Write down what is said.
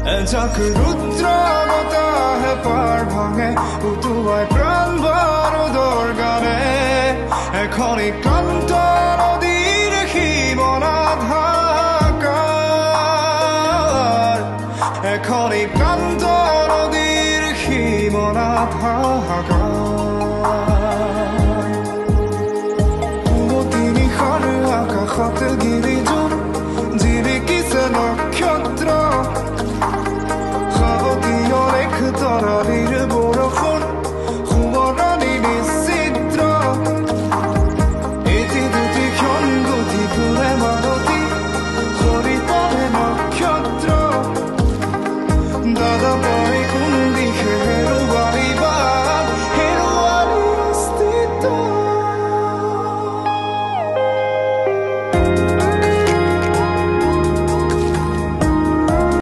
এজাক ৰুদ্ৰ বতাহে পাৰ ভাঙে উটুৱাই প্ৰাণ বাৰুদৰ গানে এখন ক্লান্ত নদীৰ সীমনাত হাহাকাৰ এখন ক্লান্ত নদীৰ সীমনাত হাহাকাৰ